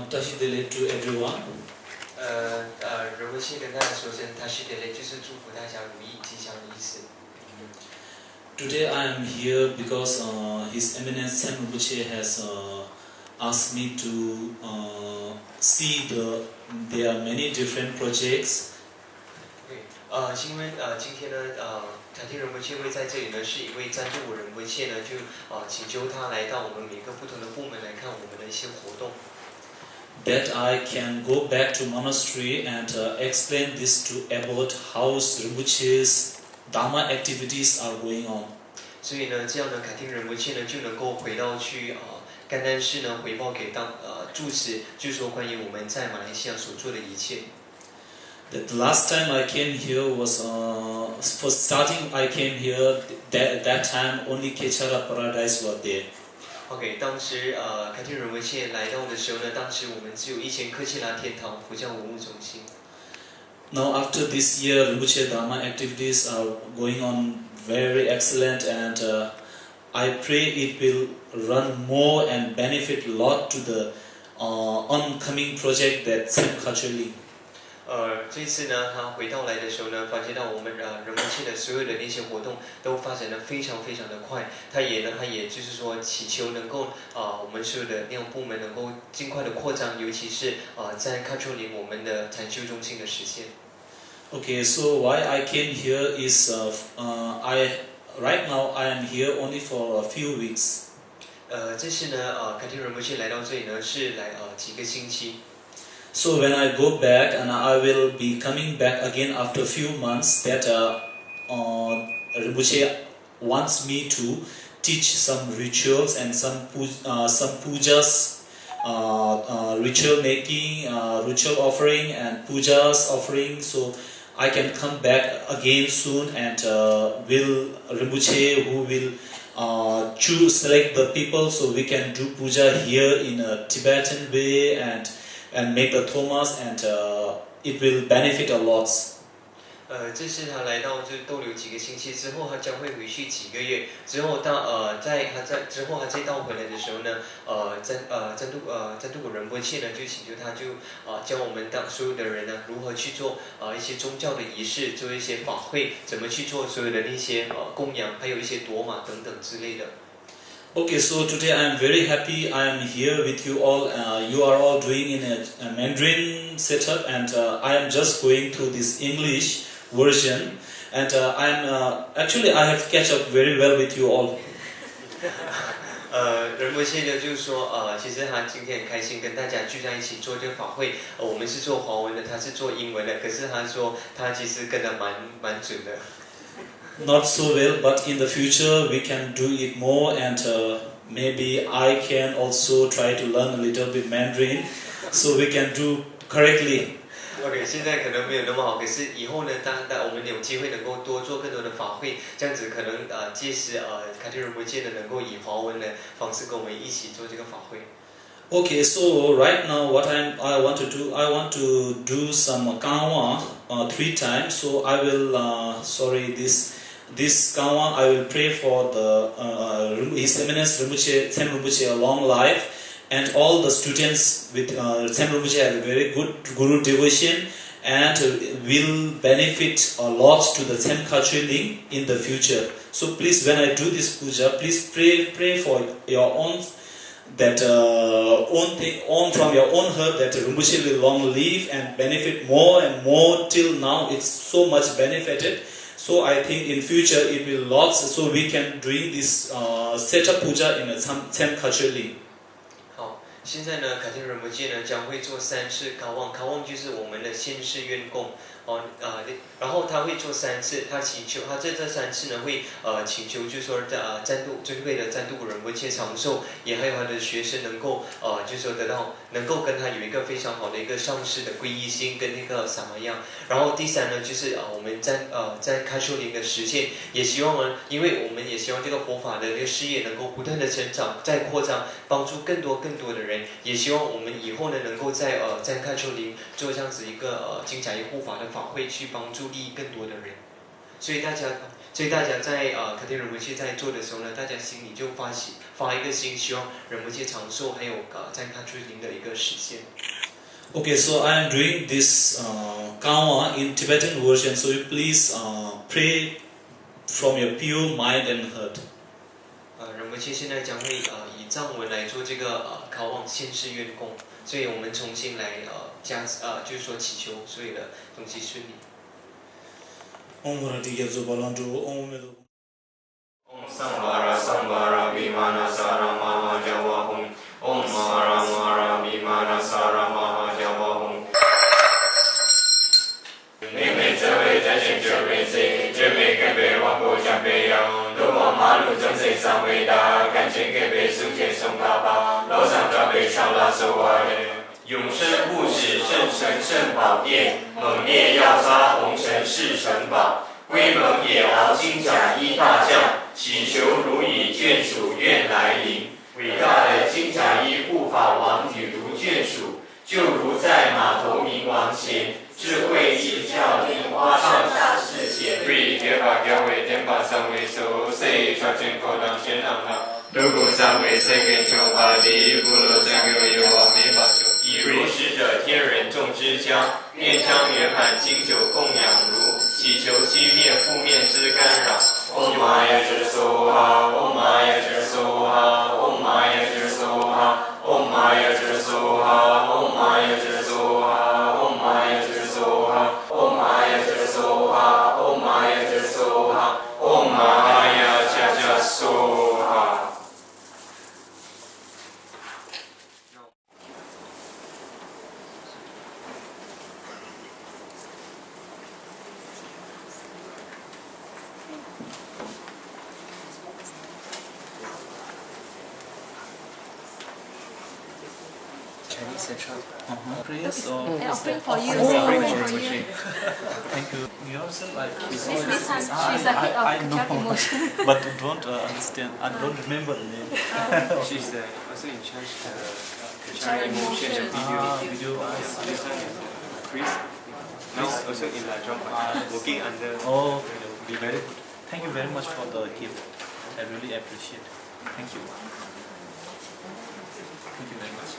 Tashidele to everyone. 仁波切跟大家说声Tashidele，就是祝福大家如意吉祥的意思。Today I am here because His Eminence Tsen Rinpoche has asked me to see there are many different projects. 因为今天呢，禅听仁波切会在这里呢，是一位赞助我仁波切呢，就请求他来到我们每个不同的部门来看我们的一些活动。That I can go back to monastery and explain this to about how Rinpoche's Dharma activities are going on. 所以呢，这样的禅听仁波切呢，就能够回到去甘丹寺呢，回报给住持，就说关于我们在马来西亚所做的一切。The last time I came here was for starting. I came here that time only Kechara Paradise were there. OK， 当时禅听仁波切来到的时候呢，当时我们只有1000克切拉天堂佛教文物中心。Now after this year, Rinpoche Dharma activities are going on very excellent, and I pray it will run more and benefit a lot to the oncoming project that Tsen Khatchoe Ling. 这次呢，他回到来的时候呢，发现到我们仁波切的所有的那些活动都发展的非常非常的快。他也就是说祈求能够我们所有的内容部门能够尽快的扩张，尤其是在Khatchoe Ling我们的禅修中心的实现。Okay, so why I came here is right now I am here only for a few weeks. 这次呢，禅听仁波切来到这里呢，是来几个星期。So when I go back, and I will be coming back again after a few months, that Rinpoche wants me to teach some rituals and some pujas, ritual making, ritual offering and pujas offering. So I can come back again soon, and will Rinpoche who will select the people, so we can do puja here in a Tibetan way and make the thomas, and it will benefit a lot. 这次他来到就逗留几个星期之后，他将会回去几个月之后他再到回来的时候呢，赞度果仁波切呢就请求他就教我们所有的人呢如何去做一些宗教的仪式，做一些法会，怎么去做所有的那些供养，还有一些夺马等等之类的。Okay, so today I am very happy I am here with you all. You are all doing in a Mandarin setup, and I am just going through this English version, and actually I have catch up very well with you all. 仁波切呢就是说其实他今天很开心跟大家聚在一起做这个法会。我们是做华文的，他是做英文的，可是他说他其实跟得蛮准的。Not so well, but in the future we can do it more, and maybe I can also try to learn a little bit Mandarin, so we can do correctly. OK， 现在可能没有那么好，可是以后呢，当我们有机会能够多做更多的法会，这样子可能届时禅听仁波切呢能够以华文的方式跟我们一起做这个法会。Okay, so right now what I want to do some Kanwa 3 times. So I will this Kanwa I will pray for His Eminence Rinpoche, Tsen Rinpoche a long life, and all the students with Tsen Rinpoche have a very good Guru devotion, and will benefit a lot to the Tsen Khatchoe Ling in the future. So please, when I do this puja, please pray for your own, that own from your own heart, that Rinpoche will long live and benefit more and more. Till now it's so much benefited, so I think in future it will lots, so we can doing this setup puja in a Tsen Khatchoe Ling. 好，现在呢，禅听仁波切呢将会做3次考望就是我们的先世愿供。然后他会做3次，他请求他这3次呢会请求，就是说尊贵的赞度果仁波切长寿，也还有他的学生能够就是说能够跟他有一个非常好的一个上师的皈依心跟那个萨玛样。然后第3呢就是我们在Khatchoe Ling的实现，也希望呢，因为我们也希望这个佛法的这个事业能够不断的成长，再扩张，帮助更多的人，也希望我们以后呢能够在Khatchoe Ling做这样子一个精彩护法的法会，去帮助利益更多的人。所以大家所以大家在卡丁仁波切在做的时候呢，大家心里就发一个心，希望仁波切长寿，还有在看出灵的一个实现。Okay, so I am doing this Kawa in Tibetan version. So you please pray from your pure mind and heart. 仁波切现在将会以藏文来做这个考望现世愿供，所以我们重新来就是说祈求所有的东西顺利。Om Varati Yabzo Balantu Om Medo. Om Samvara Samvara Vimana Sara Maha Javahum Om Mara Mara Vimana Sara Maha Javahum Nime Chave Jashin Chave Se Chave Kebe Wako Chape Yang Duma Malu Jose Samveda Kanchen Kebe Suke Songkapa Lo Sam Chape Shala Soware 永生不止圣神圣宝殿，猛烈要杀红尘是城堡。威猛也敖金甲衣大将，祈求如以眷属愿来临。伟大的金甲衣护法王女如眷属，就如在马头明王前，智慧异教莲花上大世间。为天法教为天法上为首，谁传真口当先让他。如果上为谁给求法力，不如三个有王没法求。以如使者天人众之将，愿将圆满经久供养如，祈求熄灭负面之干扰。Om Maya Jir Soha, Om Maya Jir Soha, Om Maya Jir Soha, Om Maya Jir Soha, Om Maya Jir Soha, Om Maya Jir Soha, Om Maya Jir Soha, Om Maya Jir Soha, Om Maya Jir Soha. Chinese Central. Prayers or I'll pray for you. I'll I'll pray for you. Thank you. You also like Miss Han, she's the head I of know. Kachak Emotion. but don't understand. I don't remember the name. She's also in charge of Kachak Emotion. Video. This one is Chris. Now also in La Jompa, working under. Oh, be very good. Thank you very much for the gift. I really appreciate. Thank you. Thank you very much.